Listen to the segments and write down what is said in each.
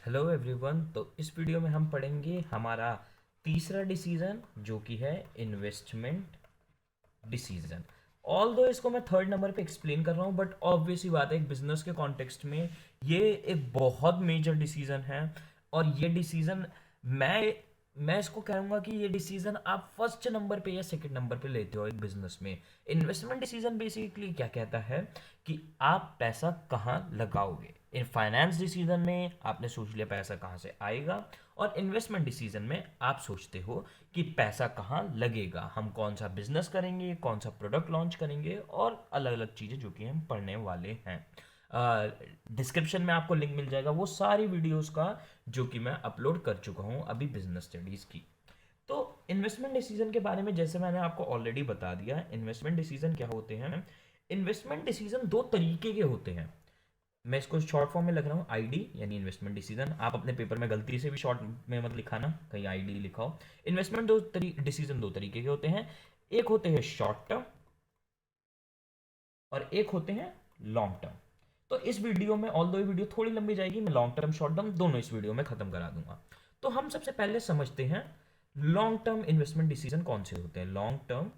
Hello everyone. तो इस video में हम पढ़ेंगे हमारा तीसरा डिसीजन जो कि है इन्वेस्टमेंट डिसीजन। ऑल दो इसको मैं थर्ड नंबर पे एक्सप्लेन कर रहा हूँ, बट ऑब्वियस ही बात है एक बिजनेस के कॉन्टेक्स्ट में ये एक बहुत मेजर डिसीजन है। और ये डिसीजन मैं मैं इसको कहूँगा कि ये डिसीजन आप फर्स्ट नंबर पे या सेकंड नंबर पे लेते हो एक बिजनेस में। इन्वेस्टमेंट डिसीजन बेसिकली क्या कहता है कि आप पैसा कहाँ लगाओगे। इन फाइनेंस डिसीजन में आपने सोच लिया पैसा कहाँ से आएगा, और इन्वेस्टमेंट डिसीजन में आप सोचते हो कि पैसा कहाँ लगेगा, हम कौन सा बिजनेस करेंगे, कौन सा प्रोडक्ट लॉन्च करेंगे, और अलग अलग चीज़ें जो कि हम पढ़ने वाले हैं। डिस्क्रिप्शन में आपको लिंक मिल जाएगा वो सारी वीडियोस का जो कि मैं अपलोड कर चुका हूँ अभी बिजनेस स्टडीज़ की। तो इन्वेस्टमेंट डिसीजन के बारे में जैसे मैंने आपको ऑलरेडी बता दिया, इन्वेस्टमेंट डिसीजन क्या होते हैं। इन्वेस्टमेंट डिसीजन दो तरीके के होते हैं। मैं इसको शॉर्ट फॉर्म में लिख रहा हूँ आईडी, यानी इन्वेस्टमेंट डिसीजन। आप अपने पेपर में गलती से भी शॉर्ट में मत लिखाना, कहीं आईडी लिखा हो। इन्वेस्टमेंट डिसीजन दो तरीके के होते हैं। एक होते हैं शॉर्ट टर्म और एक होते हैं लॉन्ग टर्म। तो इस वीडियो में ऑल दो वीडियो थोड़ी लंबी जाएगी, मैं लॉन्ग टर्म शॉर्ट टर्म दोनों इस वीडियो में खत्म करा दूंगा। तो हम सबसे पहले समझते हैं लॉन्ग टर्म इन्वेस्टमेंट डिसीजन कौन से होते हैं। लॉन्ग टर्म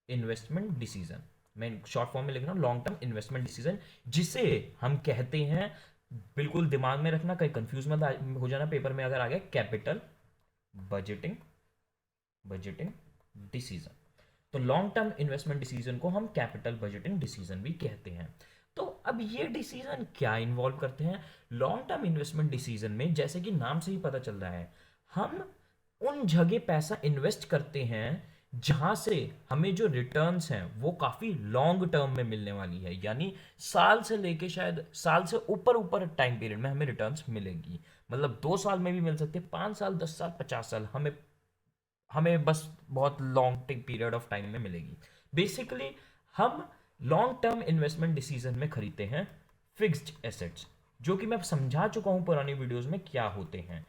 इन्वेस्टमेंट डिसीजन, मैं शॉर्ट फॉर्म में लिख रहा हूँ लॉन्ग टर्म इन्वेस्टमेंट डिसीजन, जिसे हम कहते हैं, बिल्कुल दिमाग में रखना, कहीं कंफ्यूज मत हो जाना पेपर में अगर आ गया, कैपिटल बजटिंग बजटिंग डिसीजन। तो लॉन्ग टर्म इन्वेस्टमेंट डिसीजन को हम कैपिटल बजटिंग डिसीजन भी कहते हैं। तो अब ये डिसीजन क्या इन्वॉल्व करते हैं लॉन्ग टर्म इन्वेस्टमेंट डिसीजन में, जैसे कि नाम से ही पता चल रहा है, हम उन जगह पैसा इन्वेस्ट करते हैं जहां से हमें जो रिटर्न्स हैं वो काफ़ी लॉन्ग टर्म में मिलने वाली है। यानी साल से लेके शायद साल से ऊपर ऊपर टाइम पीरियड में हमें रिटर्न्स मिलेगी। मतलब 2 साल में भी मिल सकते हैं, 5 साल, 10 साल, 50 साल, हमें हमें बस बहुत लॉन्ग पीरियड ऑफ टाइम में मिलेगी। बेसिकली हम लॉन्ग टर्म इन्वेस्टमेंट डिसीजन में खरीदते हैं फिक्स्ड एसेट्स, जो कि मैं समझा चुका हूं पुरानी वीडियोस में क्या होते हैं।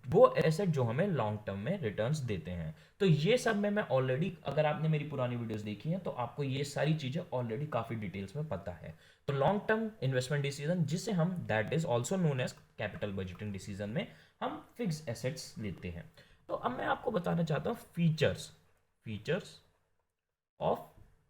वो एसेट जो हमें लॉन्ग टर्म में रिटर्न्स देते हैं। तो ये सब में मैं ऑलरेडी, अगर आपने मेरी पुरानी वीडियोस देखी हैं तो आपको ये सारी चीज़ें ऑलरेडी काफ़ी डिटेल्स में पता है। तो लॉन्ग टर्म इन्वेस्टमेंट डिसीजन, जिसे हम that is also known as capital budgeting decision में हम फिक्स एसेट्स लेते हैं। तो अब मैं आपको बताना चाहता हूँ features of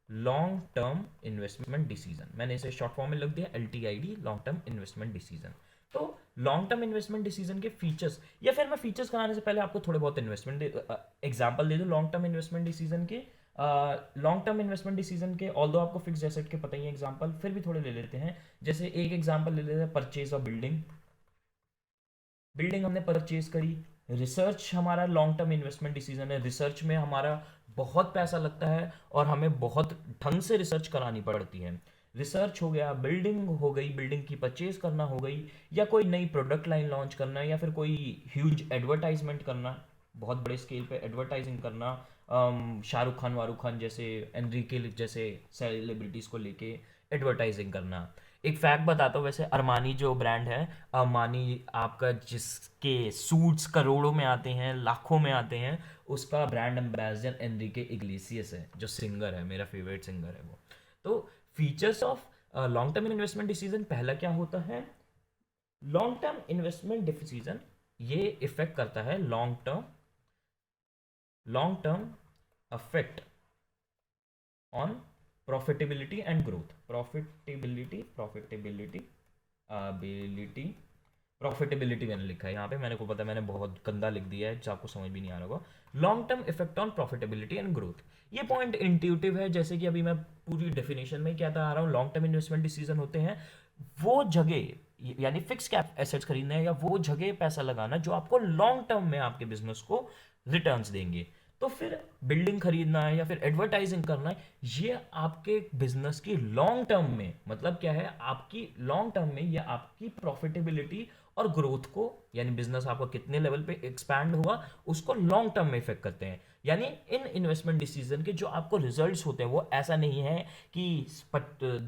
long term investment decision. मैंने इसे शॉर्ट फॉर्म में लिख दिया LTID, long term investment decision. तो लॉन्ग टर्म इन्वेस्टमेंट डिसीजन के फीचर्स, या फिर मैं फीचर्स कराने से पहले आपको थोड़े बहुत इन्वेस्टमेंट एग्जांपल दे दूं लॉन्ग टर्म इन्वेस्टमेंट डिसीजन के। लॉन्ग टर्म इन्वेस्टमेंट डिसीजन के ऑल्दो आपको फिक्स एसेट के पता ही एग्जांपल, फिर भी थोड़े ले लेते हैं। जैसे एक एग्जांपल ले लेते हैं, परचेज ऑफ बिल्डिंग। बिल्डिंग हमने परचेज करी। रिसर्च हमारा लॉन्ग टर्म इन्वेस्टमेंट डिसीजन है। रिसर्च में हमारा बहुत पैसा लगता है और हमें बहुत ढंग से रिसर्च करानी पड़ती है। रिसर्च हो गया, बिल्डिंग हो गई, बिल्डिंग की परचेज करना हो गई, या कोई नई प्रोडक्ट लाइन लॉन्च करना, या फिर कोई ह्यूज एडवर्टाइजमेंट करना, बहुत बड़े स्केल पे एडवर्टाइजिंग करना। शाहरुख खान, वारूख खान जैसे, एनरिके जैसे सेलिब्रिटीज़ को लेके एडवर्टाइजिंग करना। एक फैक्ट बताता हूँ, वैसे अरमानी जो ब्रांड है, अरमानी आपका, जिसके सूट्स करोड़ों में आते हैं, लाखों में आते हैं, उसका ब्रांड एम्बेसडर एनरिके इग्लेसियस है, जो सिंगर है, मेरा फेवरेट सिंगर है वो। तो features of long term investment decision, पहला क्या होता है, लॉन्ग टर्म इन्वेस्टमेंट डिसीजन ये इफेक्ट करता है long term affect on profitability and growth. Profitability profitability मैंने लिखा है यहाँ पे, मैंने को पता है मैंने बहुत गंदा लिख दिया है, जो आपको समझ भी नहीं आ रहा होगा। Long term effect on profitability and growth, ये पॉइंट इंट्यूटिव है, जैसे कि अभी मैं पूरी डेफिनेशन में क्या आ रहा हूँ। लॉन्ग टर्म इन्वेस्टमेंट डिसीजन होते हैं वो जगह, यानी फिक्स कैप एसेट्स खरीदना है, या वो जगह पैसा लगाना जो आपको लॉन्ग टर्म में आपके बिजनेस को रिटर्न्स देंगे। तो फिर बिल्डिंग खरीदना है या फिर एडवर्टाइजिंग करना है, ये आपके बिजनेस की लॉन्ग टर्म में, मतलब क्या है, आपकी लॉन्ग टर्म में ये आपकी प्रॉफिटेबिलिटी और ग्रोथ को, यानी बिजनेस आपका कितने लेवल पे एक्सपैंड हुआ, उसको लॉन्ग टर्म में इफेक्ट करते हैं। यानी इन इन्वेस्टमेंट डिसीजन के जो आपको रिजल्ट्स होते हैं वो ऐसा नहीं है कि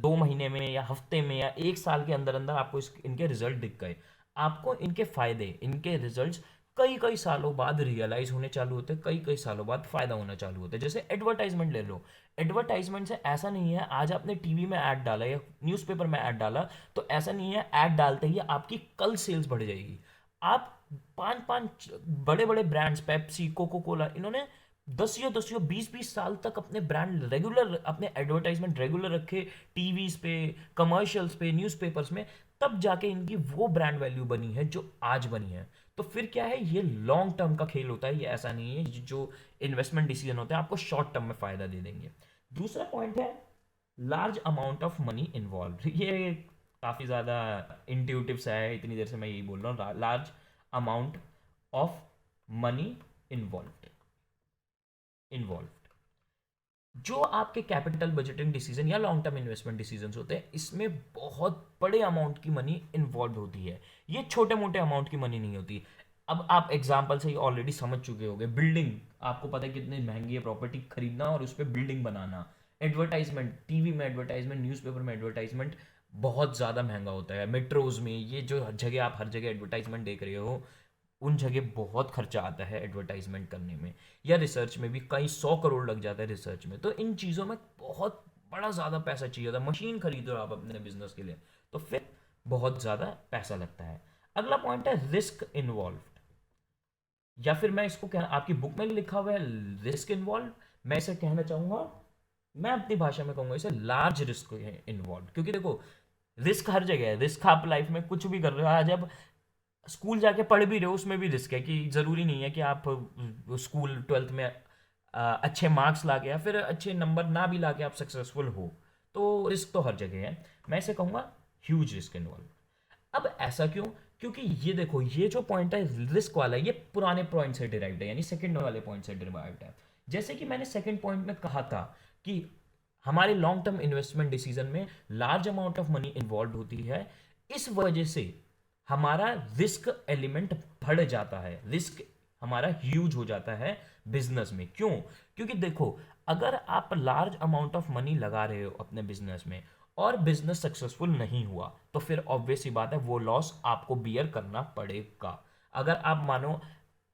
2 महीने में या हफ्ते में या 1 साल के अंदर अंदर आपको इनके रिजल्ट दिख गए। आपको इनके फायदे, इनके रिजल्ट्स कई कई सालों बाद रियलाइज होने चालू होते हैं, कई कई सालों बाद फायदा होना चालू होता है। जैसे एडवर्टाइजमेंट ले लो, एडवर्टाइजमेंट से ऐसा नहीं है आज आपने टीवी में ऐड डाला या न्यूज़पेपर में ऐड डाला तो ऐसा नहीं है ऐड डालते ही आपकी कल सेल्स बढ़ जाएगी। आप पांच पांच बड़े बड़े ब्रांड्स, पेप्सी, कोको कोला, इन्होंने 10 20 साल तक अपने ब्रांड रेगुलर, अपने एडवर्टाइजमेंट रेगुलर रखे, टीवीज पे, कमर्शियल्स पे, न्यूज़पेपर्स में, तब जाके इनकी वो ब्रांड वैल्यू बनी है जो आज बनी है। तो फिर क्या है, ये लॉन्ग टर्म का खेल होता है, ये ऐसा नहीं है जो इन्वेस्टमेंट डिसीजन होते हैं आपको शॉर्ट टर्म में फायदा दे देंगे। दूसरा पॉइंट है large amount of money involve. ये काफ़ी ज़्यादा इंट्यूटिव सा है, इतनी देर से मैं यही बोल रहा हूँ, large amount of money involve. जो आपके कैपिटल बजटिंग डिसीजन या लॉन्ग टर्म इन्वेस्टमेंट डिसीजन होते हैं, इसमें बहुत बड़े अमाउंट की मनी इन्वॉल्व होती है, ये छोटे मोटे अमाउंट की मनी नहीं होती। अब आप एग्जाम्पल से ही ऑलरेडी समझ चुके होंगे, बिल्डिंग, आपको पता है कितनी महंगी है प्रॉपर्टी खरीदना और उस पर बिल्डिंग बनाना। एडवर्टाइजमेंट, टीवी में एडवर्टाइजमेंट, न्यूज़पेपर में एडवर्टाइजमेंट बहुत ज़्यादा महंगा होता है। मेट्रोज में, ये जो जगह आप हर जगह एडवर्टाइजमेंट देख रहे हो, उन जगह बहुत खर्चा आता है एडवर्टाइजमेंट करने में, या रिसर्च में भी कई 100 करोड़ लग जाता है रिसर्च में। तो इन चीज़ों में बहुत बड़ा ज़्यादा पैसा चाहिए होता है। मशीन खरीदो आप अपने बिजनेस के लिए, तो फिर बहुत ज़्यादा पैसा लगता है। अगला पॉइंट है रिस्क इन्वॉल्व, या फिर मैं इसको कह, आपकी बुक में लिखा हुआ है रिस्क इन्वॉल्व, मैं इसे कहना चाहूँगा, मैं अपनी भाषा में कहूँगा इसे लार्ज रिस्क इन्वॉल्व। क्योंकि देखो, रिस्क हर जगह है, रिस्क आप लाइफ में कुछ भी कर रहे हो, आज आप स्कूल जाके पढ़ भी रहे हो, उसमें भी रिस्क है, कि ज़रूरी नहीं है कि आप स्कूल 12th में अच्छे मार्क्स ला के या फिर अच्छे नंबर ना भी ला के आप सक्सेसफुल हो। तो रिस्क तो हर जगह है, मैं इसे कहूँगा ह्यूज रिस्क इन्वॉल्व। अब ऐसा क्यों? क्योंकि ये देखो, ये जो पॉइंट है रिस्क वाला, ये पुराने पॉइंट से डिराइव्ड है, यानी सेकंड वाले पॉइंट से डिराइव्ड है। जैसे कि मैंने सेकंड पॉइंट में कहा था कि हमारे लॉन्ग टर्म इन्वेस्टमेंट डिसीजन में large amount of money involve होती है, इस वजह से हमारा रिस्क एलिमेंट बढ़ जाता है, रिस्क हमारा ह्यूज हो जाता है बिजनेस में। क्यों? क्योंकि देखो, अगर आप लार्ज अमाउंट ऑफ मनी लगा रहे हो अपने बिजनेस में और बिजनेस सक्सेसफुल नहीं हुआ, तो फिर ऑब्वियस सी बात है वो लॉस आपको बियर करना पड़ेगा। अगर आप मानो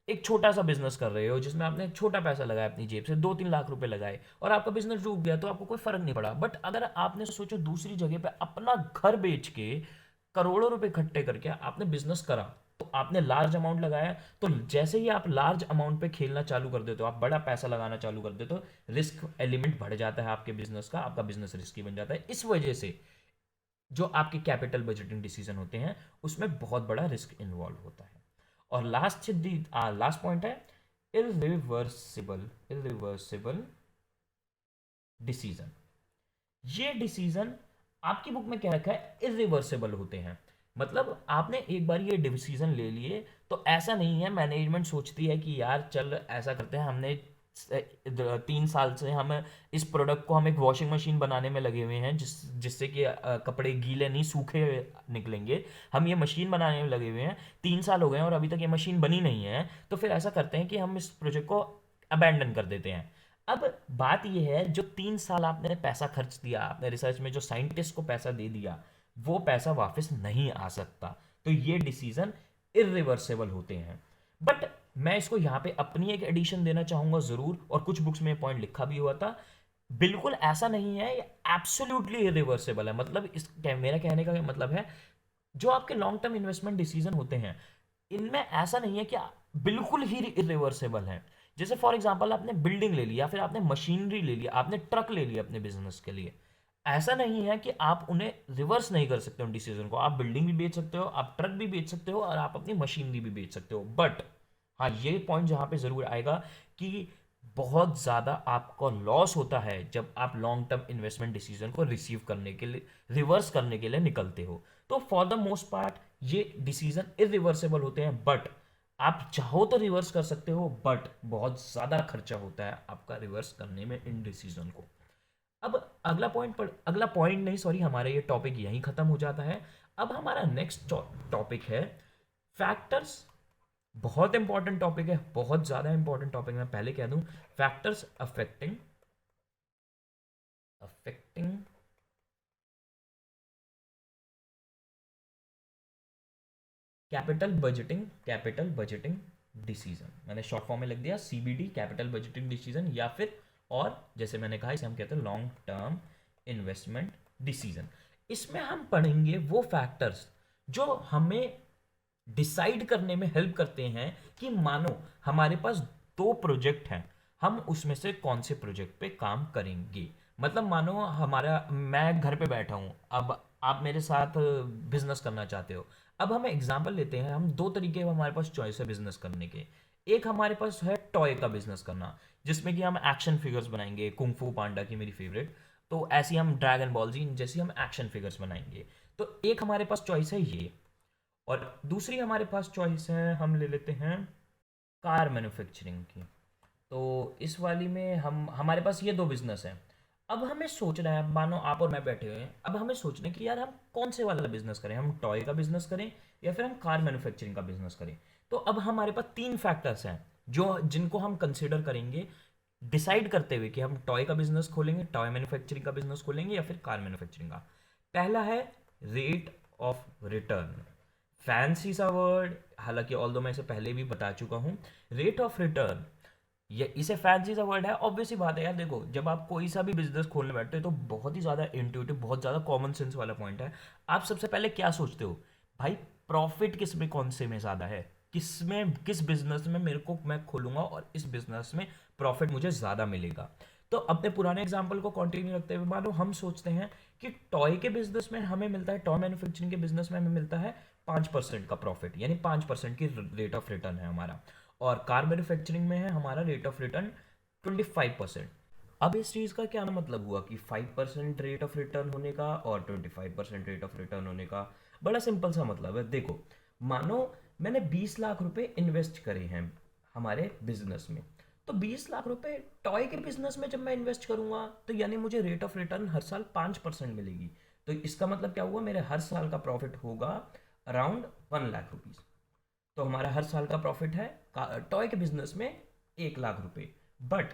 एक छोटा सा बिजनेस कर रहे हो जिसमें आपने छोटा पैसा लगाया, अपनी जेब से 2-3 लाख रुपए लगाए, और आपका बिजनेस डूब गया, तो आपको कोई फर्क नहीं पड़ा। बट अगर आपने सोचो दूसरी जगह पे अपना घर बेच के करोड़ों रुपए इकट्ठे करके आपने बिजनेस करा, तो आपने लार्ज अमाउंट लगाया, तो जैसे ही आप लार्ज अमाउंट पे खेलना चालू कर देते हो, आप बड़ा पैसा लगाना चालू कर देते हो, रिस्क एलिमेंट बढ़ जाता है आपके बिजनेस का, आपका बिजनेस रिस्की बन जाता है। इस वजह से जो आपके कैपिटल बजटिंग डिसीजन होते हैं, उसमें बहुत बड़ा रिस्क इन्वॉल्व होता है। और लास्ट पॉइंट है इरिवर्सिबल इरिवर्सिबल डिसीजन। ये डिसीजन आपकी बुक में क्या रखा है, इरिवर्सिबल होते हैं। मतलब आपने एक बार ये डिसीजन ले लिए, तो ऐसा नहीं है मैनेजमेंट सोचती है कि यार चल ऐसा करते हैं, हमने 3 साल से हम इस प्रोडक्ट को, हम एक वॉशिंग मशीन बनाने में लगे हुए हैं जिससे कि कपड़े गीले नहीं सूखे निकलेंगे, हम ये मशीन बनाने में लगे हुए हैं, 3 साल हो गए हैं और अभी तक ये मशीन बनी नहीं है, तो फिर ऐसा करते हैं कि हम इस प्रोजेक्ट को अबैंडन कर देते हैं। अब बात यह है, जो 3 साल आपने पैसा खर्च दिया, आपने रिसर्च में जो साइंटिस्ट को पैसा दे दिया, वो पैसा वापस नहीं आ सकता। तो ये डिसीजन इरिवर्सेबल होते हैं। बट मैं इसको यहाँ पे अपनी एक एडिशन देना चाहूंगा जरूर, और कुछ बुक्स में पॉइंट लिखा भी हुआ था, बिल्कुल ऐसा नहीं है, ये एब्सोल्युटली इरिवर्सेबल है। मतलब मेरा कहने का मतलब है, जो आपके लॉन्ग टर्म इन्वेस्टमेंट डिसीजन होते हैं, इनमें ऐसा नहीं है कि बिल्कुल ही इरिवर्सेबल है। जैसे फॉर एग्जांपल आपने बिल्डिंग ले लिया, फिर आपने मशीनरी ले लिया, आपने ट्रक ले लिया अपने बिजनेस के लिए, ऐसा नहीं है कि आप उन्हें रिवर्स नहीं कर सकते उन डिसीजन को। आप बिल्डिंग भी बेच सकते हो, आप ट्रक भी बेच सकते हो, और आप अपनी मशीनरी भी बेच सकते हो। बट हाँ, ये पॉइंट जहां पे जरूर आएगा कि बहुत ज़्यादा आपको लॉस होता है जब आप लॉन्ग टर्म इन्वेस्टमेंट डिसीजन को रिसीव करने के लिए, रिवर्स करने के लिए निकलते हो। तो फॉर द मोस्ट पार्ट ये डिसीजन इरिवर्सेबल होते हैं, बट आप चाहो तो रिवर्स कर सकते हो, बट बहुत ज़्यादा खर्चा होता है आपका रिवर्स करने में इन डिसीजन को। अब अगला पॉइंट नहीं, सॉरी, हमारा ये टॉपिक यहीं खत्म हो जाता है। अब हमारा नेक्स्ट टॉपिक है फैक्टर्स। बहुत इंपॉर्टेंट टॉपिक है, बहुत ज्यादा इंपॉर्टेंट टॉपिक, मैं पहले कह दूं, factors affecting affecting capital budgeting decision. मैंने शॉर्ट फॉर्म में लिख दिया सीबीडी, कैपिटल बजटिंग डिसीजन, या फिर, और जैसे मैंने कहा, इसे हम कहते हैं लॉन्ग टर्म इन्वेस्टमेंट डिसीजन। इसमें हम पढ़ेंगे वो फैक्टर्स जो हमें डिसाइड करने में हेल्प करते हैं कि मानो हमारे पास दो प्रोजेक्ट हैं, हम उसमें से कौन से प्रोजेक्ट पे काम करेंगे। मतलब मानो हमारा, मैं घर पे बैठा हूँ, अब आप मेरे साथ बिजनेस करना चाहते हो। अब हम एग्जांपल लेते हैं, हम दो तरीके हमारे पास चॉइस है बिजनेस करने के। एक हमारे पास है टॉय का बिजनेस करना, जिसमें कि हम एक्शन फिगर्स बनाएंगे, कुंग फू पांडा की मेरी फेवरेट, तो ऐसी हम ड्रैगन बॉल जी जैसी हम एक्शन फिगर्स बनाएंगे। तो एक हमारे पास चॉइस है ये। और दूसरी हमारे पास चॉइस है, हम ले लेते हैं कार मैन्युफैक्चरिंग की। तो इस वाली में हम, हमारे पास ये दो बिजनेस हैं। अब हमें सोचना है, मानो आप और मैं बैठे हुए हैं, अब हमें सोचना है कि यार हम कौन से वाला बिजनेस करें, हम टॉय का बिजनेस करें या फिर हम कार मैन्युफैक्चरिंग का बिजनेस करें। तो अब हमारे पास तीन फैक्टर्स हैं जो जिनको हम कंसिडर करेंगे डिसाइड करते हुए कि हम टॉय का बिजनेस खोलेंगे, टॉय मैन्युफैक्चरिंग का बिजनेस खोलेंगे या फिर कार मैन्युफैक्चरिंग का। पहला है रेट ऑफ रिटर्न। फैंसी सा वर्ड, हालांकि ऑल दो मैं इसे पहले भी बता चुका हूँ। रेट ऑफ रिटर्न, ये इसे फैंसी सा वर्ड है, ऑब्वियस सी बात है यार। देखो, जब आप कोई सा भी बिजनेस खोलने बैठते हो तो बहुत ही ज़्यादा इंट्यूटिव, बहुत ज़्यादा कॉमन सेंस वाला पॉइंट है। आप सबसे पहले क्या सोचते हो, भाई प्रॉफिट किस में, कौन से में ज़्यादा है, किस में, किस बिजनेस में मेरे को, मैं खोलूंगा और इस बिजनेस में प्रॉफिट मुझे ज़्यादा मिलेगा। तो अपने पुराने एग्जाम्पल को कंटिन्यू रखते हुए मानो हम सोचते हैं कि टॉय के बिजनेस में हमें मिलता है, टॉय मैन्युफैक्चरिंग के बिजनेस में हमें मिलता है 5% का प्रॉफिट, यानी 5% की रेट ऑफ रिटर्न है हमारा। और कार मैन्युफैक्चरिंग में है हमारा रेट ऑफ रिटर्न 25%। अब इस चीज़ का क्या मतलब हुआ कि 5% रेट ऑफ रिटर्न होने का और 25% रेट ऑफ रिटर्न होने का? बड़ा सिंपल सा मतलब है। देखो, मानो मैंने 20 लाख रुपए इन्वेस्ट करे हैं हमारे बिजनेस में, तो 20 लाख रुपए टॉय के बिजनेस में जब मैं इन्वेस्ट करूंगा तो यानी मुझे रेट ऑफ रिटर्न हर साल 5% मिलेगी। तो इसका मतलब क्या हुआ, मेरे हर साल का प्रॉफिट होगा अराउंड 1 लाख रुपीज़। तो हमारा हर साल का प्रॉफिट है टॉय के बिजनेस में 1 लाख रुपए। बट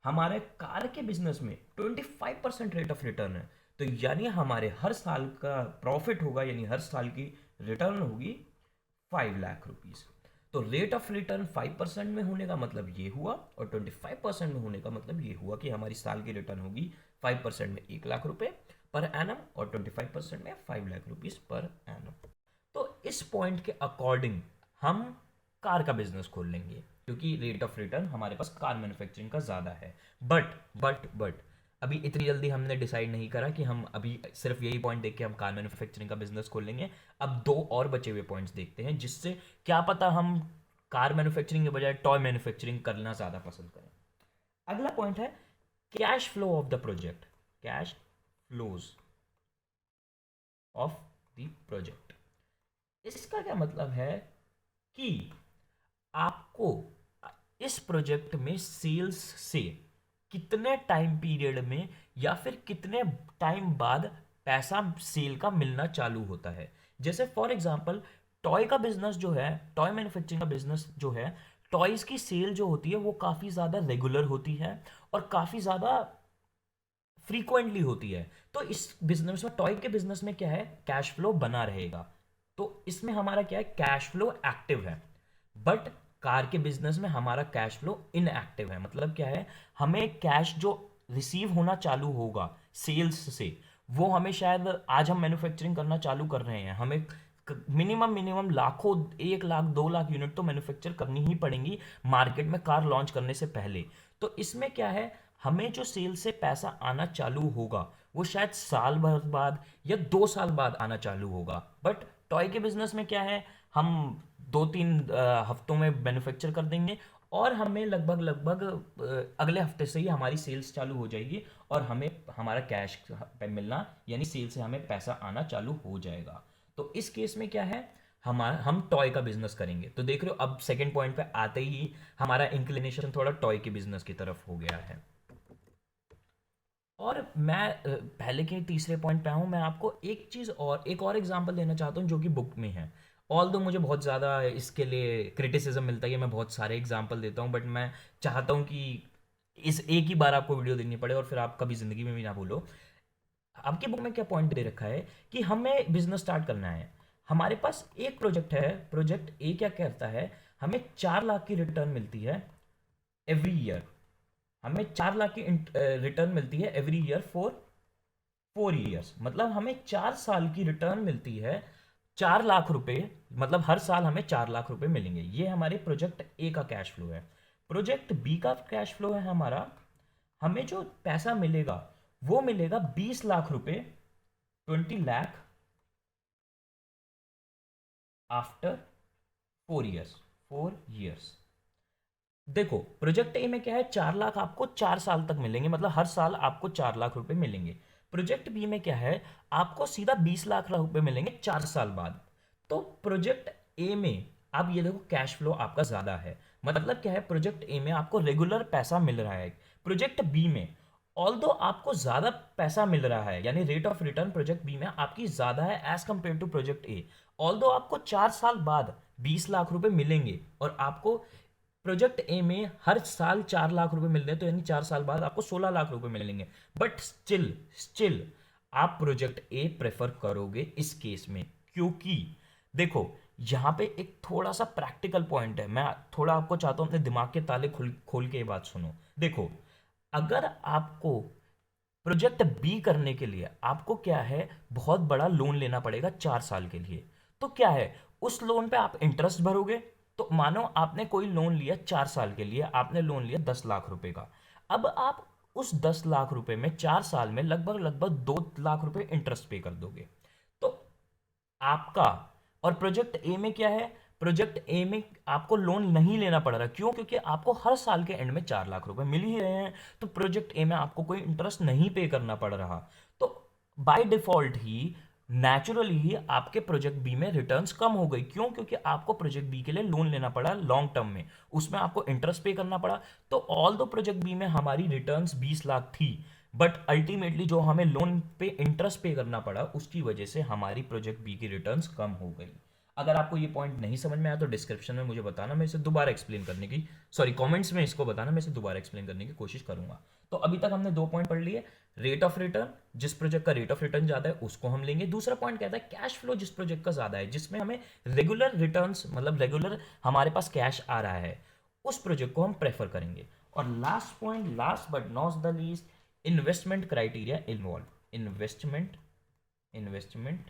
हमारे कार के बिजनेस में 25% रेट ऑफ रिटर्न है। तो यानी हमारे हर साल का प्रॉफिट होगा, यानी हर साल की रिटर्न होगी 5 लाख रुपीज। तो रेट ऑफ रिटर्न 5% में होने का मतलब ये हुआ, और 25% में होने का मतलब ये हुआ कि हमारी साल की रिटर्न होगी 5% में 1 लाख रुपए पर एनम, और 25% में 5 लाख रुपीज पर एनम। तो इस पॉइंट के अकॉर्डिंग हम कार का बिजनेस खोल लेंगे, क्योंकि रेट ऑफ रिटर्न हमारे पास कार मैन्युफैक्चरिंग का ज़्यादा है। बट अभी इतनी जल्दी हमने डिसाइड नहीं करा कि हम अभी सिर्फ यही पॉइंट देख के हम कार मैन्युफैक्चरिंग का बिजनेस खोल लेंगे। अब दो और बचे हुए पॉइंट्स देखते हैं, जिससे क्या पता हम कार मैन्युफैक्चरिंग के बजाय टॉय मैन्युफैक्चरिंग करना ज़्यादा पसंद करें। अगला पॉइंट है cash flow of the project. Cash flows of the project, इसका क्या मतलब है कि आपको इस प्रोजेक्ट में सेल्स से कितने टाइम पीरियड में या फिर कितने टाइम बाद पैसा सेल का मिलना चालू होता है। जैसे फॉर एग्जांपल, टॉय का बिजनेस जो है, टॉय मैन्युफैक्चरिंग का बिजनेस जो है, टॉयज की सेल जो होती है वो काफ़ी ज़्यादा रेगुलर होती है और काफ़ी ज़्यादा फ्रीक्वेंटली होती है। तो इस बिजनेस में, टॉय के बिजनेस में क्या है, कैश फ्लो बना रहेगा। तो इसमें हमारा क्या है, कैश फ्लो एक्टिव है। बट कार के बिजनेस में हमारा कैश फ्लो इनएक्टिव है। मतलब क्या है, हमें कैश जो रिसीव होना चालू होगा सेल्स से, वो हमें शायद, आज हम मैन्युफैक्चरिंग करना चालू कर रहे हैं, हमें मिनिमम मिनिमम लाखों, 1 लाख 2 लाख यूनिट तो मैन्युफैक्चर करनी ही पड़ेंगी मार्केट में कार लॉन्च करने से पहले। तो इसमें क्या है, हमें जो सेल से पैसा आना चालू होगा वो शायद साल भर बाद या 2 साल बाद आना चालू होगा। बट टॉय के बिजनेस में क्या है, हम 2-3 हफ्तों में मैन्युफैक्चर कर देंगे और हमें लगभग लगभग अगले हफ्ते से ही हमारी सेल्स चालू हो जाएगी और हमें हमारा कैश पे मिलना, यानी सेल से हमें पैसा आना चालू हो जाएगा। तो इस केस में क्या है, हम टॉय का बिजनेस करेंगे। तो देख रहे हो, अब सेकंड पॉइंट पे आते ही हमारा इंक्लिनेशन थोड़ा टॉय के बिजनेस की तरफ हो गया है। और मैं पहले के तीसरे पॉइंट पे हूँ, मैं आपको एक चीज़ और, एक और एग्जांपल देना चाहता हूँ जो कि बुक में है। ऑल दो मुझे बहुत ज़्यादा इसके लिए क्रिटिसिज्म मिलता है कि मैं बहुत सारे एग्जांपल देता हूँ, बट मैं चाहता हूँ कि इस एक ही बार आपको वीडियो देनी पड़े और फिर आप कभी ज़िंदगी में भी ना भूलो। आपकी बुक में क्या पॉइंट दे रखा है कि हमें बिजनेस स्टार्ट करना है, हमारे पास एक प्रोजेक्ट है, प्रोजेक्ट ए क्या कहता है, हमें 4 लाख की रिटर्न मिलती है एवरी ईयर। हमें 4 लाख की रिटर्न मिलती है एवरी ईयर फॉर 4 ईयर्स। मतलब हमें 4 साल की रिटर्न मिलती है 4 लाख रुपए, मतलब हर साल हमें 4 लाख रुपए मिलेंगे। ये हमारे प्रोजेक्ट ए का कैश फ्लो है। प्रोजेक्ट बी का कैश फ्लो है हमारा, हमें जो पैसा मिलेगा वो मिलेगा 20 लाख रुपए, 20 लाख आफ्टर 4 ईयर्स, 4 ईयर्स। देखो प्रोजेक्ट ए में क्या है, 4 लाख आपको 4 साल तक मिलेंगे, मतलब हर साल आपको 4 लाख रुपए मिलेंगे। प्रोजेक्ट बी में क्या है, आपको सीधा 20 लाख रुपए मिलेंगे 4 साल बाद। तो प्रोजेक्ट ए में अब ये देखो कैश फ्लो आपका ज्यादा है, मतलब क्या है, प्रोजेक्ट ए में आपको रेगुलर पैसा मिल रहा है। प्रोजेक्ट बी में ऑल्दो आपको ज्यादा पैसा मिल रहा है, यानी rate of return project B में आपकी ज्यादा है as compare to project A. Although आपको 4 साल बाद 20 लाख रुपए मिलेंगे और आपको प्रोजेक्ट ए में हर साल 4 लाख रुपए मिल रहे हैं, तो यानी 4 साल बाद आपको 16 लाख रुपए मिलेंगे। बट स्टिल स्टिल आप प्रोजेक्ट ए प्रेफर करोगे इस केस में, क्योंकि देखो यहां पे एक थोड़ा सा प्रैक्टिकल पॉइंट है। मैं थोड़ा आपको चाहता हूं अपने दिमाग के ताले खोल खोल के ये बात सुनो। देखो अगर आपको प्रोजेक्ट बी करने के लिए आपको क्या है, बहुत बड़ा लोन लेना पड़ेगा 4 साल के लिए। तो क्या है, उस लोन पे आप इंटरेस्ट भरोगे। तो मानो आपने कोई लोन लिया 4 साल के लिए, आपने लोन लिया 10 लाख रुपए का। अब आप उस 10 लाख रुपए में 4 साल में लगभग लगभग 2 लाख रुपए इंटरेस्ट पे कर दोगे। तो आपका, और प्रोजेक्ट ए में क्या है, प्रोजेक्ट ए में आपको लोन नहीं लेना पड़ रहा, क्यों, क्योंकि आपको हर साल के एंड में 4 लाख रुपए मिल ही रहे हैं। तो प्रोजेक्ट ए में आपको कोई इंटरेस्ट नहीं पे करना पड़ रहा। तो बाय डिफॉल्ट ही, नेचुरली ही आपके प्रोजेक्ट बी में रिटर्न्स कम हो गई। क्यों, क्योंकि आपको प्रोजेक्ट बी के लिए लोन लेना पड़ा लॉन्ग टर्म में, उसमें आपको इंटरेस्ट पे करना पड़ा। तो ऑल दो प्रोजेक्ट बी में हमारी रिटर्न्स 20 लाख थी, बट अल्टीमेटली जो हमें लोन पे इंटरेस्ट पे करना पड़ा उसकी वजह से हमारी प्रोजेक्ट बी की रिटर्न्स कम हो गई। अगर आपको ये पॉइंट नहीं समझ में आया तो डिस्क्रिप्शन में मुझे बताना, मैं इसे दोबारा एक्सप्लेन करने की, सॉरी कमेंट्स में इसको बताना, मैं इसे दोबारा एक्सप्लेन करने की कोशिश करूंगा। तो अभी तक हमने 2 पॉइंट पढ़ लिए। रेट ऑफ रिटर्न, जिस प्रोजेक्ट का रेट ऑफ रिटर्न ज्यादा है उसको हम लेंगे। दूसरा पॉइंट कहता है कैश फ्लो, जिस प्रोजेक्ट का ज्यादा है, जिसमें हमें रेगुलर रिटर्न्स, मतलब रेगुलर हमारे पास कैश आ रहा है, उस प्रोजेक्ट को हम प्रेफर करेंगे। और last point, last but not the least, investment criteria involve. Investment investment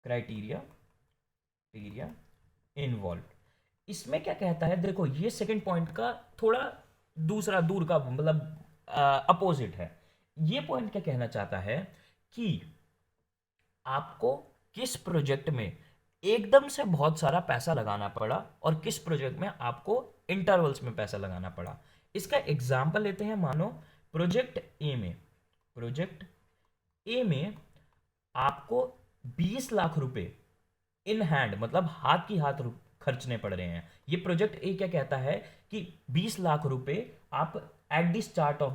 criteria criteria involve. इसमें क्या कहता है, देखो ये सेकंड पॉइंट का थोड़ा दूसरा दूर का, मतलब अपोजिट है। ये पॉइंट क्या कहना चाहता है कि आपको किस प्रोजेक्ट में एकदम से बहुत सारा पैसा लगाना पड़ा और किस प्रोजेक्ट में आपको इंटरवल्स में पैसा लगाना पड़ा। इसका एग्जांपल लेते हैं। मानो प्रोजेक्ट ए में, प्रोजेक्ट ए में आपको 20 लाख रुपए इन हैंड, मतलब हाथ की हाथ खर्चने पड़ रहे हैं। ये प्रोजेक्ट ए क्या कहता है कि 20 लाख रुपए आप at the start of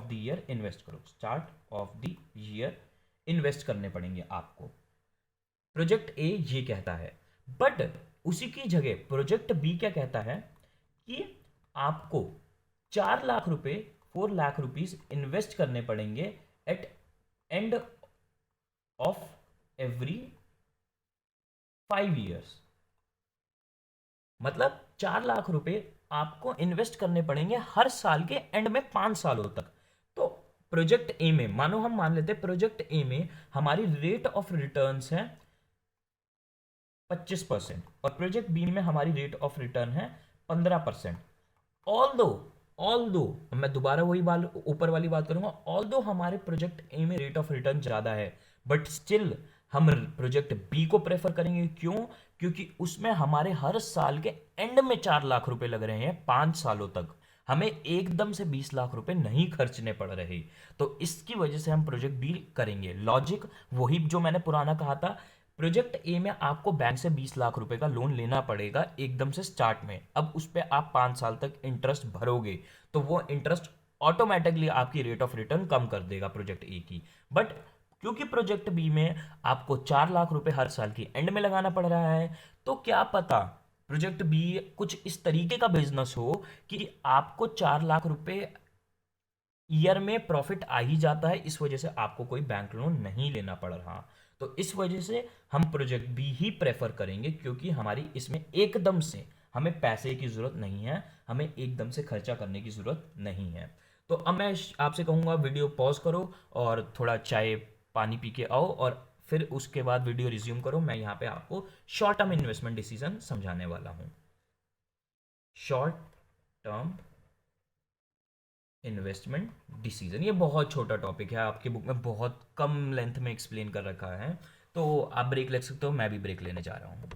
the year invest करो, start of the year invest करने पड़ेंगे आपको। प्रोजेक्ट ए ये कहता है। बट उसी की जगह प्रोजेक्ट बी क्या कहता है कि आपको 4 लाख रुपए, 4 लाख रुपीज इन्वेस्ट करने पड़ेंगे at end of every 5 years. मतलब 4 लाख रुपए आपको इन्वेस्ट करने पड़ेंगे हर साल के एंड में 5 सालों तक। तो प्रोजेक्ट ए में, मानो हम मान लेते हैं प्रोजेक्ट ए में हमारी रेट ऑफ रिटर्न्स है 25% और प्रोजेक्ट बी में हमारी रेट ऑफ रिटर्न है 15%। ऑल दो मैं दोबारा वही बात, ऊपर वाली बात करूंगा, ऑल दो हमारे प्रोजेक्ट ए में रेट ऑफ रिटर्न ज्यादा है, बट स्टिल हम प्रोजेक्ट बी को प्रेफर करेंगे। क्यों, क्योंकि उसमें हमारे हर साल के एंड में 4 लाख रुपए लग रहे हैं 5 सालों तक, हमें एकदम से 20 लाख रुपए नहीं खर्चने पड़ रहे। तो इसकी वजह से हम प्रोजेक्ट बी करेंगे। लॉजिक वही जो मैंने पुराना कहा था, प्रोजेक्ट ए में आपको बैंक से 20 लाख रुपए का लोन लेना पड़ेगा एकदम से स्टार्ट में। अब उस पर आप 5 साल तक इंटरेस्ट भरोगे तो वो इंटरेस्ट ऑटोमेटिकली आपकी रेट ऑफ रिटर्न कम कर देगा प्रोजेक्ट ए की। बट क्योंकि प्रोजेक्ट बी में आपको 4 लाख रुपए हर साल की एंड में लगाना पड़ रहा है, तो क्या पता प्रोजेक्ट बी कुछ इस तरीके का बिजनेस हो कि आपको 4 लाख रुपए ईयर में प्रॉफिट आ ही जाता है, इस वजह से आपको कोई बैंक लोन नहीं लेना पड़ रहा। तो इस वजह से हम प्रोजेक्ट बी ही प्रेफर करेंगे, क्योंकि हमारी इसमें एकदम से हमें पैसे की जरूरत नहीं है, हमें एकदम से खर्चा करने की जरूरत नहीं है। तो अब मैं आपसे कहूंगा वीडियो पॉज करो और थोड़ा चाय पानी पी के आओ और फिर उसके बाद वीडियो रिज्यूम करो, मैं यहाँ पे आपको शॉर्ट टर्म इन्वेस्टमेंट डिसीजन समझाने वाला हूँ। शॉर्ट टर्म इन्वेस्टमेंट डिसीजन, ये बहुत छोटा टॉपिक है, आपकी बुक में बहुत कम लेंथ में एक्सप्लेन कर रखा है, तो आप ब्रेक ले सकते हो, मैं भी ब्रेक लेने जा रहा हूँ।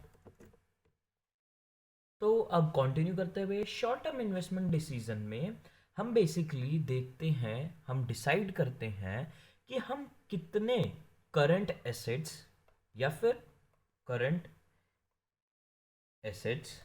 तो अब कंटिन्यू करते हुए शॉर्ट टर्म इन्वेस्टमेंट डिसीजन में हम बेसिकली देखते हैं, हम डिसाइड करते हैं कि हम कितने करंट एसेट्स या फिर करंट एसेट्स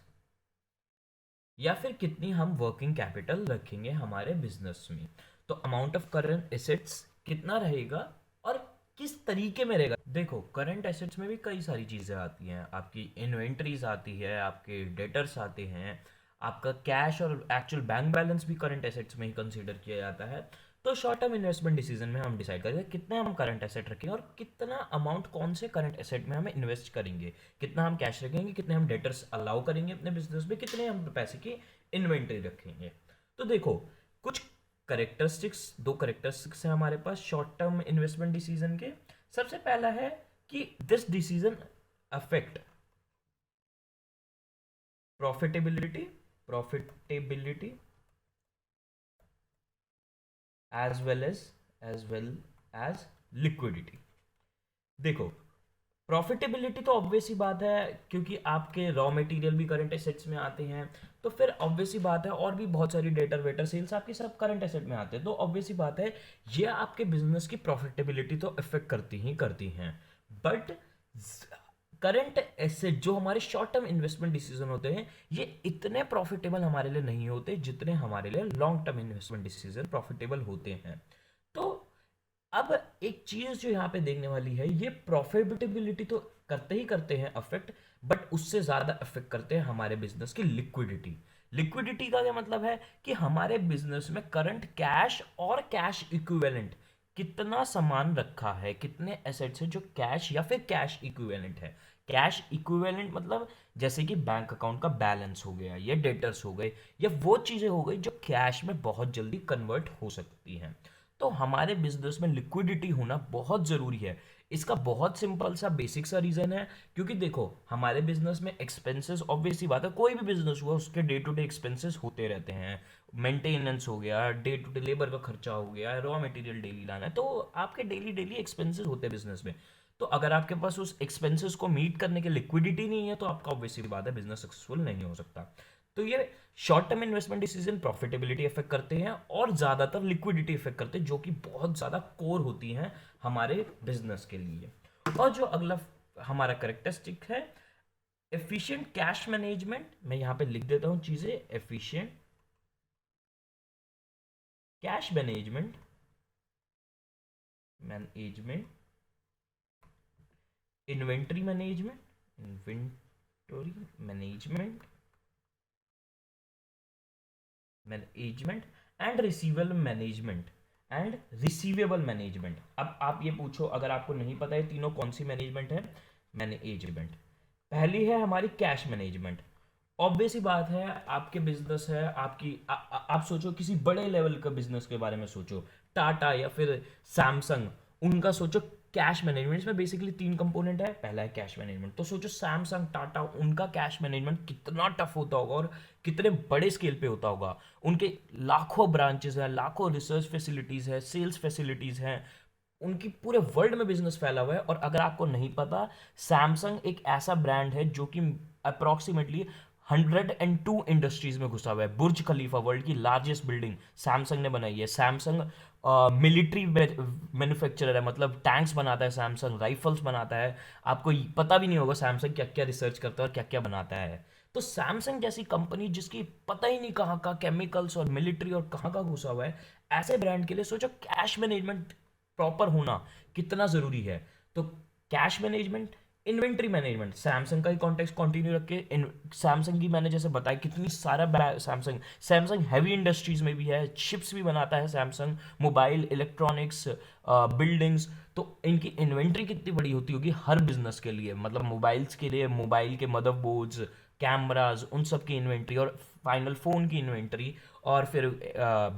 या फिर कितनी हम वर्किंग कैपिटल रखेंगे हमारे बिजनेस में। तो अमाउंट ऑफ करंट एसेट्स कितना रहेगा और किस तरीके में रहेगा। देखो करंट एसेट्स में भी कई सारी चीज़ें आती हैं, आपकी इन्वेंट्रीज आती है, आपके डेटर्स आते हैं, आपका कैश और एक्चुअल बैंक बैलेंस भी करंट एसेट्स में ही कंसीडर किया जाता है। तो शॉर्ट टर्म इन्वेस्टमेंट डिसीजन में हम डिसाइड करेंगे कितने हम करंट एसेट रखेंगे और कितना अमाउंट कौन से करंट एसेट में हमें इन्वेस्ट करेंगे, कितना हम कैश रखेंगे, कितने हम डेटर्स अलाउ करेंगे अपने बिजनेस में, कितने हम पैसे की इन्वेंट्री रखेंगे। तो देखो कुछ करेक्टरिस्टिक्स, दो करेक्टरिस्टिक्स हैं हमारे पास शॉर्ट टर्म इन्वेस्टमेंट डिसीजन के। सबसे पहला है कि this decision affect profitability as well as liquidity. देखो प्रॉफिटेबिलिटी तो ऑब्वियस ही बात है, क्योंकि आपके रॉ मटेरियल भी करंट एसेट्स में आते हैं, तो फिर ऑब्वियस ही बात है, और भी बहुत सारी डेटर वेटर सेल्स आपकी सब करंट एसेट में आते हैं, तो ऑब्वियस ही बात है ये आपके बिजनेस की प्रॉफिटेबिलिटी तो इफेक्ट करती हैं। बट करंट एसेट जो हमारे शॉर्ट टर्म इन्वेस्टमेंट डिसीजन होते हैं, ये इतने प्रॉफिटेबल हमारे लिए नहीं होते जितने हमारे लिए long term investment decision profitable होते हैं। तो अब एक चीज जो यहाँ पे देखने वाली है, ये प्रॉफिटेबिलिटी तो करते हैं अफेक्ट, बट उससे ज्यादा अफेक्ट करते हैं हमारे बिजनेस की लिक्विडिटी। लिक्विडिटी का क्या मतलब है कि हमारे बिजनेस में करंट कैश और कैश इक्विवेलेंट कितना सामान रखा है, कितने एसेट्स है जो कैश या फिर कैश इक्विवेलेंट है। कैश इक्विवेलेंट मतलब जैसे कि बैंक अकाउंट का बैलेंस हो गया, या डेटर्स हो गए, या वो चीजें हो गई जो कैश में बहुत जल्दी कन्वर्ट हो सकती हैं। तो हमारे बिजनेस में लिक्विडिटी होना बहुत ज़रूरी है। इसका बहुत सिंपल सा बेसिक सा रीज़न है, क्योंकि देखो हमारे बिजनेस में एक्सपेंसेस, ऑब्वियस ही बात है, कोई भी बिजनेस हुआ उसके डे टू डे एक्सपेंसेस होते रहते हैं। मेंटेनेंस हो गया, डे टू डे लेबर का खर्चा हो गया, रॉ मटेरियल डेली लाना है, तो आपके डेली डेली एक्सपेंसेस होते हैं बिजनेस में। तो अगर आपके पास उस एक्सपेंसेस को मीट करने की लिक्विडिटी नहीं है, तो आपका ऑब्वियसली बात है बिजनेस सक्सेसफुल नहीं हो सकता। तो ये short term investment decision profitability effect करते हैं और ज़्यादातर लिक्विडिटी इफेक्ट करते हैं, जो कि बहुत ज़्यादा कोर होती हैं हमारे बिजनेस के लिए। और जो अगला हमारा करेक्टरिस्टिक है एफिशिएंट कैश मैनेजमेंट, मैं यहाँ पे लिख देता हूँ चीज़ें, efficient cash management inventory management and receivable management. अब आप ये पूछो, अगर आपको नहीं पता है तीनों कौन सी मैनेजमेंट है, मैनेजमेंट पहली है हमारी कैश मैनेजमेंट। ऑब्वियस ही बात है, आपके बिजनेस है, आपकी आप सोचो किसी बड़े लेवल का बिजनेस के बारे में सोचो, टाटा या फिर सैमसंग, उनका सोचो कैश मैनेजमेंट। इसमें बेसिकली तीन कंपोनेंट है, पहला है कैश मैनेजमेंट। तो सोचो सैमसंग, टाटा, उनका कैश मैनेजमेंट कितना टफ होता होगा और कितने बड़े स्केल पे होता होगा। उनके लाखों ब्रांचेस हैं, लाखों रिसर्च फैसिलिटीज़ है, सेल्स फैसिलिटीज़ हैं, उनकी पूरे वर्ल्ड में बिजनेस फैला हुआ है। और अगर आपको नहीं पता, सैमसंग एक ऐसा ब्रांड है जो कि अप्रॉक्सीमेटली 102 इंडस्ट्रीज में घुसा हुआ है। बुर्ज खलीफा वर्ल्ड की लार्जेस्ट बिल्डिंग सैमसंग ने बनाई है। सैमसंग मिलिट्री मैन्युफैक्चरर है, मतलब टैंक्स बनाता है सैमसंग, राइफल्स बनाता है। आपको पता भी नहीं होगा सैमसंग क्या क्या रिसर्च करता है और क्या क्या बनाता है। तो सैमसंग जैसी कंपनी जिसकी पता ही नहीं कहाँ का केमिकल्स और मिलिट्री और कहाँ का घुसा हुआ है, ऐसे ब्रांड के लिए सोचो कैश मैनेजमेंट प्रॉपर होना कितना ज़रूरी है। तो cash management, inventory management, Samsung का ही कॉन्टेक्स्ट कंटिन्यू रख के, सैमसंग की मैंने जैसे बताया कितनी सारा सैमसंग हैवी इंडस्ट्रीज में भी है, चिप्स भी बनाता है सैमसंग, मोबाइल इलेक्ट्रॉनिक्स, बिल्डिंग्स। तो इनकी इन्वेंट्री कितनी बड़ी होती होगी हर बिजनेस के लिए, मतलब मोबाइल्स के लिए मोबाइल के मदरबोर्ड्स, कैमराज, उन सब की इन्वेंट्री, और फाइनल फ़ोन की इन्वेंट्री, और फिर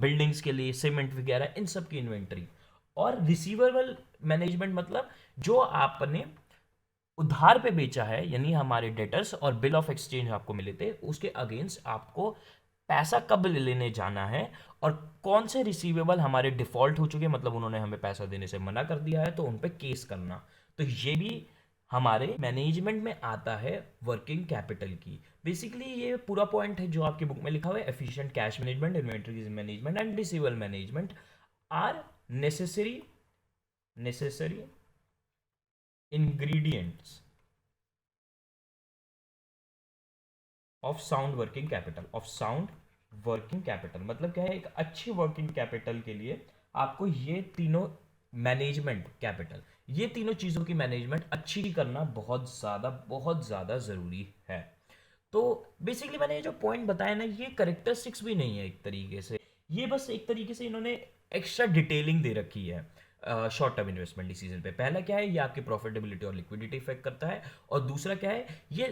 बिल्डिंग्स के लिए सीमेंट वगैरह, इन सब की इन्वेंट्री। और रिसीवेबल मैनेजमेंट मतलब जो आपने उधार पे बेचा है, यानी हमारे डेटर्स और बिल ऑफ एक्सचेंज आपको मिले थे, उसके अगेंस्ट आपको पैसा कब लेने जाना है, और कौन से रिसीवेबल हमारे डिफॉल्ट हो चुके, मतलब उन्होंने हमें पैसा देने से मना कर दिया है, तो उन पे केस करना। तो ये भी हमारे मैनेजमेंट में आता है वर्किंग कैपिटल की। बेसिकली ये पूरा पॉइंट है जो आपकी बुक में लिखा हुआ है, efficient cash management, inventory management and receivable management are necessary ingredients of sound working capital. मतलब क्या है, एक अच्छी वर्किंग कैपिटल के लिए आपको ये तीनों मैनेजमेंट कैपिटल, ये तीनों चीज़ों की मैनेजमेंट अच्छी करना बहुत ज़्यादा ज़रूरी है। तो बेसिकली मैंने ये जो पॉइंट बताया ना, ये करेक्टरिस्टिक्स भी नहीं है एक तरीके से, ये बस एक तरीके से इन्होंने एक्स्ट्रा डिटेलिंग दे रखी है शॉर्ट टर्म इन्वेस्टमेंट डिसीजन पे। पहला क्या है, ये आपकी प्रॉफिटेबिलिटी और लिक्विडिटी इफेक्ट करता है, और दूसरा क्या है, ये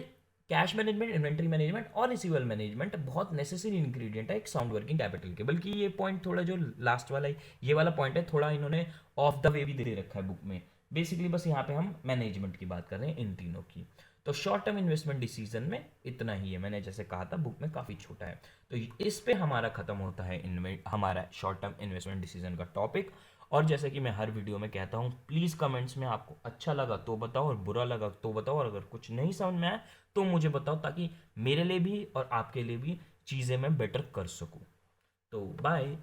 कैश मैनेजमेंट, इन्वेंटरी मैनेजमेंट और रिसीवेबल मैनेजमेंट बहुत नेसेसरी इंग्रेडिएंट है एक साउंड वर्किंग कैपिटल के। बल्कि ये पॉइंट थोड़ा जो लास्ट वाला है, ये वाला पॉइंट है, थोड़ा इन्होंने ऑफ द वे भी दे रखा है बुक में। बेसिकली बस यहाँ पे हम मैनेजमेंट की बात कर रहे हैं इन तीनों की। तो शॉर्ट टर्म इन्वेस्टमेंट डिसीजन में इतना ही है, मैंने जैसे कहा था बुक में काफ़ी छोटा है। तो इस पे हमारा खत्म होता है हमारा शॉर्ट टर्म इन्वेस्टमेंट डिसीजन का टॉपिक। और जैसे कि मैं हर वीडियो में कहता हूँ, प्लीज़ कमेंट्स में आपको अच्छा लगा तो बताओ और बुरा लगा तो बताओ, और अगर कुछ नहीं समझ में आया तो मुझे बताओ, ताकि मेरे लिए भी और आपके लिए भी चीज़ें मैं बेटर कर सकूँ। तो बाय।